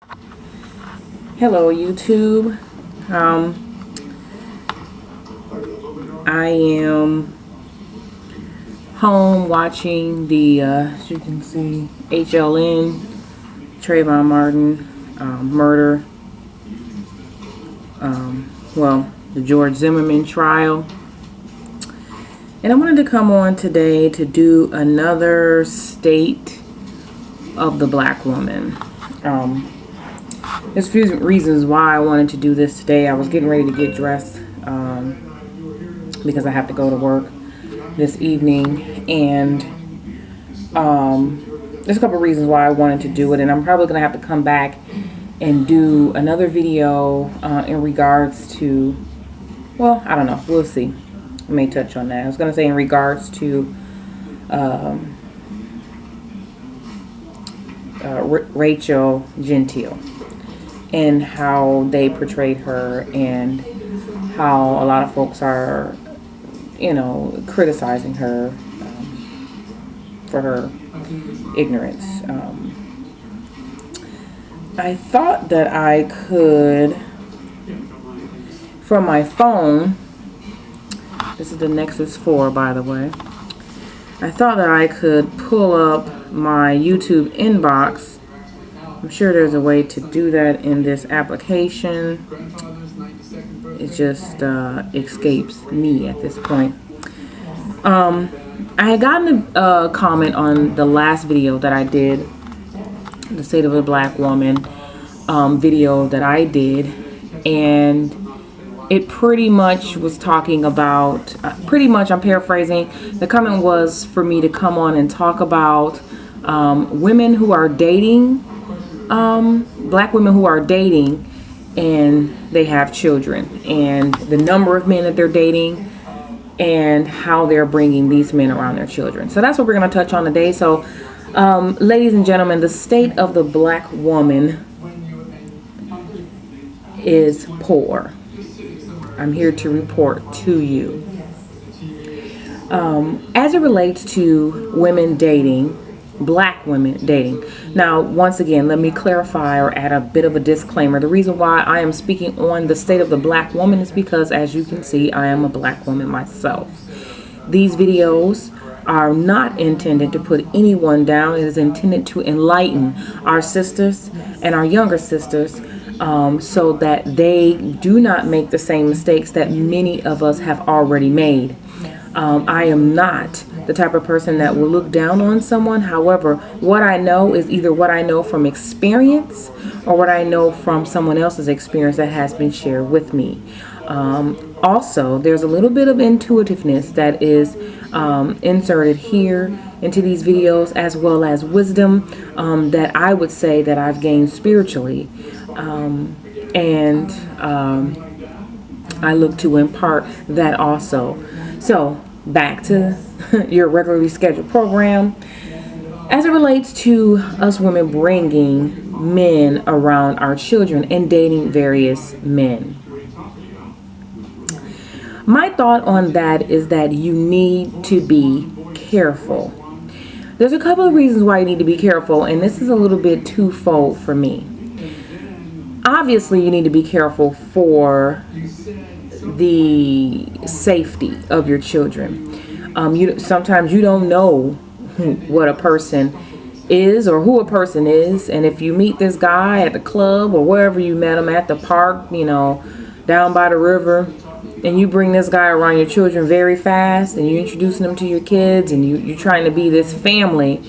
Hello YouTube. I am home watching the as you can see, HLN Trayvon Martin murder, well, the George Zimmerman trial. And I wanted to come on today to do another state of the black woman. There's a few reasons why I wanted to do this today. I was getting ready to get dressed because I have to go to work this evening, and there's a couple reasons why I wanted to do it, and I'm probably gonna have to come back and do another video in regards to, well, I don't know, we'll see. I may touch on that. I was gonna say in regards to Rachel Gentile and how they portrayed her, and how a lot of folks are, you know, criticizing her for her ignorance. I thought that I could, from my phone, this is the Nexus 4 by the way, I thought that I could pull up my YouTube inbox. I'm sure there's a way to do that in this application. It just escapes me at this point. I had gotten a comment on the last video that I did, the State of a Black Woman video that I did, and it pretty much was talking about, pretty much, I'm paraphrasing, the comment was for me to come on and talk about women who are dating, black women who are dating and they have children, and the number of men that they're dating and how they're bringing these men around their children. So that's what we're going to touch on today. So ladies and gentlemen, the state of the black woman is poor. I'm here to report to you. As it relates to women dating, black women dating. Now, once again, let me clarify or add a bit of a disclaimer. The reason why I am speaking on the state of the black woman is because, as you can see, I am a black woman myself. These videos are not intended to put anyone down. It is intended to enlighten our sisters and our younger sisters, so that they do not make the same mistakes that many of us have already made. I am not the type of person that will look down on someone. However, what I know is either what I know from experience or what I know from someone else's experience that has been shared with me. Also, there's a little bit of intuitiveness that is inserted here into these videos, as well as wisdom that I would say that I've gained spiritually. I look to impart that also. So back to your regularly scheduled program. As it relates to us women bringing men around our children and dating various men, my thought on that is that you need to be careful. There's a couple of reasons why you need to be careful, and this is a little bit twofold for me. Obviously, you need to be careful for the safety of your children. Sometimes you don't know what a person is or who a person is, and if you meet this guy at the club or wherever you met him, at the park, you know, down by the river, and you bring this guy around your children very fast, and you're introducing them to your kids, and you're trying to be this family,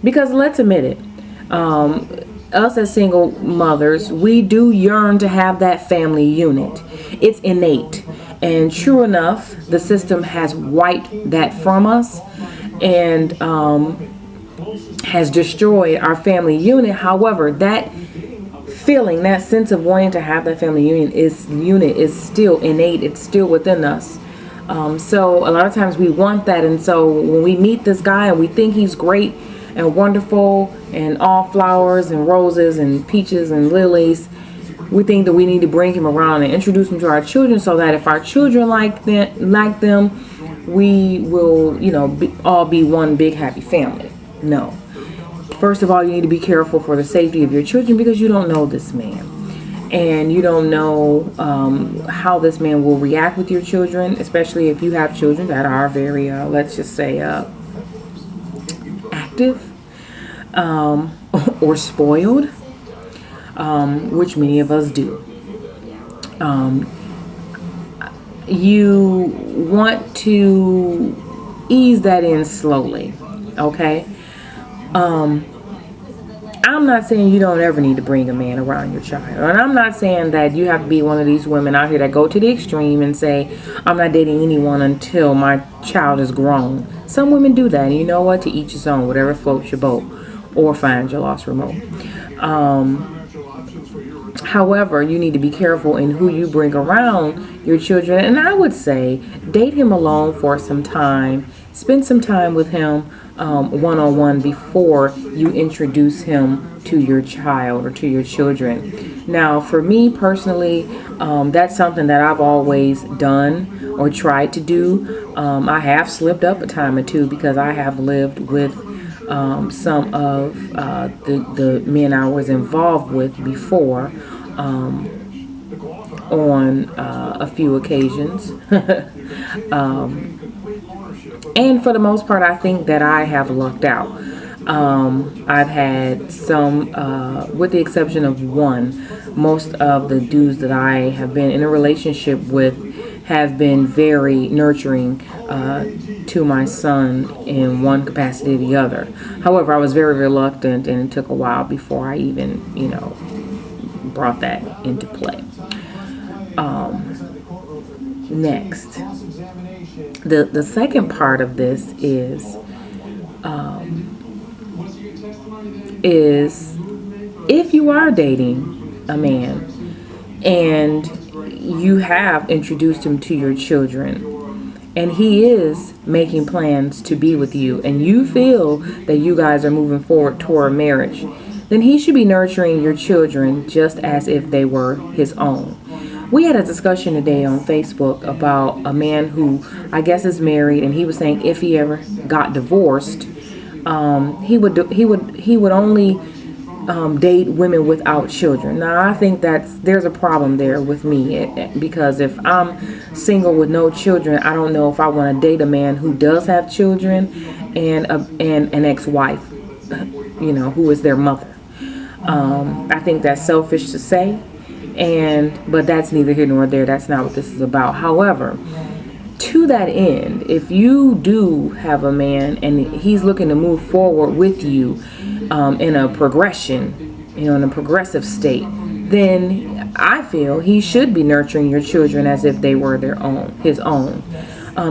because let's admit it, us as single mothers, we do yearn to have that family unit. It's innate. And true enough, the system has wiped that from us and has destroyed our family unit. However, that feeling, that sense of wanting to have that family unit is still innate. It's still within us. So a lot of times we want that. And so when we meet this guy and we think he's great and wonderful and all flowers and roses and peaches and lilies, we think that we need to bring him around and introduce him to our children, so that if our children like them, we will, you know, all be one big happy family. No. first of all, you need to be careful for the safety of your children, because you don't know this man. And you don't know how this man will react with your children, especially if you have children that are very, let's just say, active or spoiled, which many of us do. You want to ease that in slowly, okay? I'm not saying you don't ever need to bring a man around your child. And I'm not saying that you have to be one of these women out here that go to the extreme and say, I'm not dating anyone until my child is grown. Some women do that. And you know what? To each his own. Whatever floats your boat. Or find your lost remote. However, you need to be careful in who you bring around your children. And I would say date him alone for some time. Spend some time with him one-on-one before you introduce him to your child or to your children. Now, for me personally, that's something that I've always done or tried to do. I have slipped up a time or two because I have lived with some of the men I was involved with before on a few occasions. And for the most part, I think that I have lucked out. I've had some, with the exception of one, most of the dudes that I have been in a relationship with have been very nurturing to my son in one capacity or the other. However, I was very reluctant, and it took a while before I even, brought that into play. Next, the second part of this is if you are dating a man and you have introduced him to your children and he is making plans to be with you and you feel that you guys are moving forward toward marriage, then he should be nurturing your children just as if they were his own. We had a discussion today on Facebook about a man who I guess is married, and he was saying if he ever got divorced, he would only date women without children. Now, I think there's a problem there with me, because if I'm single with no children, I don't know if I want to date a man who does have children and an ex-wife, who is their mother. I think that's selfish to say. But that's neither here nor there. That's not what this is about. However, to that end, if you do have a man and he's looking to move forward with you in a progression, in a progressive state, then I feel he should be nurturing your children as if they were his own.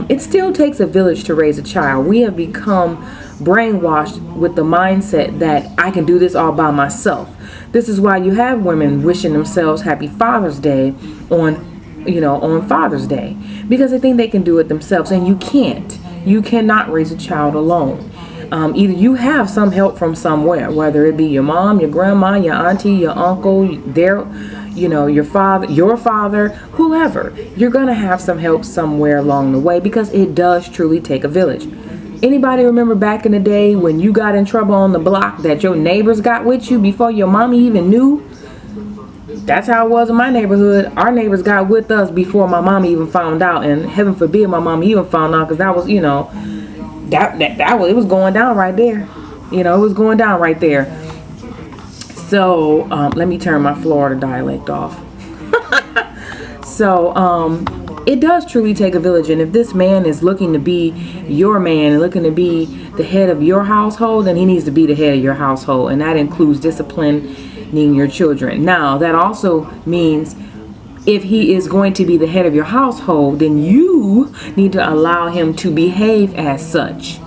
It still takes a village to raise a child. We have become brainwashed with the mindset that I can do this all by myself. This is why you have women wishing themselves happy Father's Day on Father's Day, because they think they can do it themselves, and you can't. You cannot raise a child alone. Either you have some help from somewhere, whether it be your mom, your grandma, your auntie, your uncle, your father, whoever. You're going to have some help somewhere along the way, because it does truly take a village. Anybody remember back in the day when you got in trouble on the block that your neighbors got with you before your mommy even knew? That's how it was in my neighborhood. Our neighbors got with us before my mommy even found out, and heaven forbid my mommy even found out, because that was, it was going down right there. It was going down right there. So let me turn my Florida dialect off. It does truly take a village, and if this man is looking to be your man and looking to be the head of your household, then he needs to be the head of your household, and that includes disciplining your children. Now, that also means if he is going to be the head of your household, then you need to allow him to behave as such.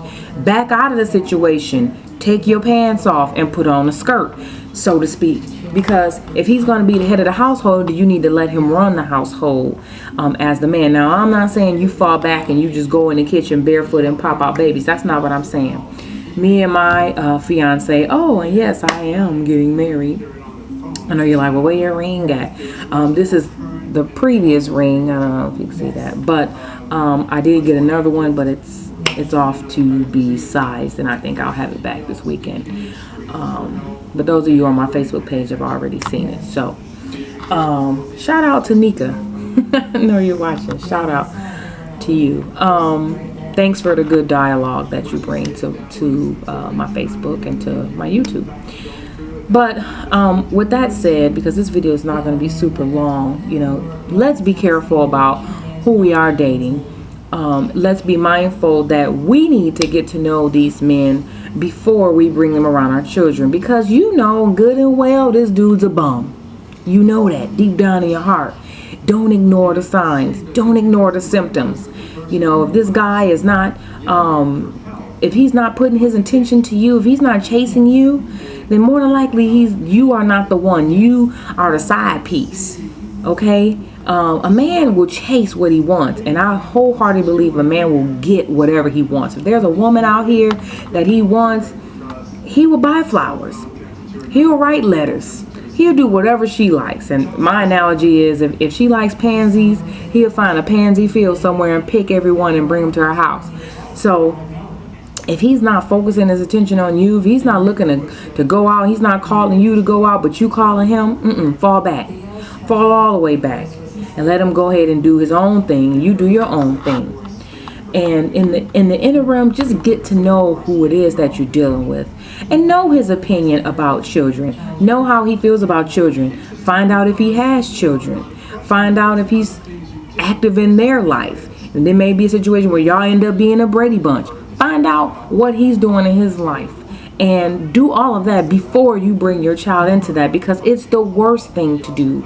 Back out of the situation, take your pants off and put on a skirt, so to speak. Because if he's going to be the head of the household, you need to let him run the household as the man. Now, I'm not saying you fall back and you just go in the kitchen barefoot and pop out babies. That's not what I'm saying. Me and my fiance, and yes, I am getting married. I know you're like, well, where your ring at? This is the previous ring. I don't know if you can see that. But I did get another one, but it's off to be sized, and I think I'll have it back this weekend. But those of you on my Facebook page have already seen it. So shout out to Nika. I know you're watching. Shout out to you. Thanks for the good dialogue that you bring to my Facebook and to my YouTube. But with that said, because this video is not going to be super long, you know, let's be careful about who we are dating. Let's be mindful that we need to get to know these men before we bring them around our children, because you know good and well this dude's a bum. You know that deep down in your heart. Don't ignore the signs. Don't ignore the symptoms. You know, if this guy is not, if he's not putting his attention to you, if he's not chasing you, then more than likely you are not the one. You are the side piece. Okay? A man will chase what he wants, and I wholeheartedly believe a man will get whatever he wants. If there's a woman out here that he wants, he will buy flowers. He'll write letters. He'll do whatever she likes. And my analogy is, if she likes pansies, he'll find a pansy field somewhere and pick everyone and bring them to her house. So if he's not focusing his attention on you, if he's not looking to go out, he's not calling you to go out, but you calling him, fall back. Fall all the way back. And let him go ahead and do his own thing. You do your own thing. And in the interim, just get to know who it is that you're dealing with. And know his opinion about children. Know how he feels about children. Find out if he has children. Find out if he's active in their life. And there may be a situation where y'all end up being a Brady Bunch. Find out what he's doing in his life. And do all of that before you bring your child into that, because it's the worst thing to do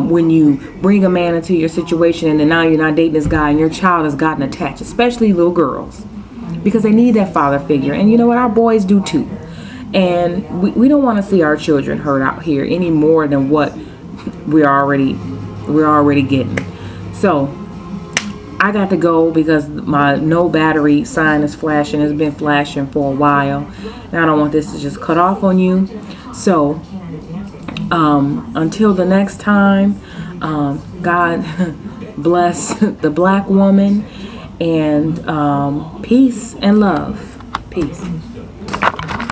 when you bring a man into your situation and then now you're not dating this guy and your child has gotten attached, especially little girls, because they need that father figure. And you know what? Our boys do too. And we don't want to see our children hurt out here any more than what we're already getting. So I got to go because my no battery sign is flashing. It's been flashing for a while. And I don't want this to just cut off on you. So until the next time, God bless the black woman, and peace and love. Peace.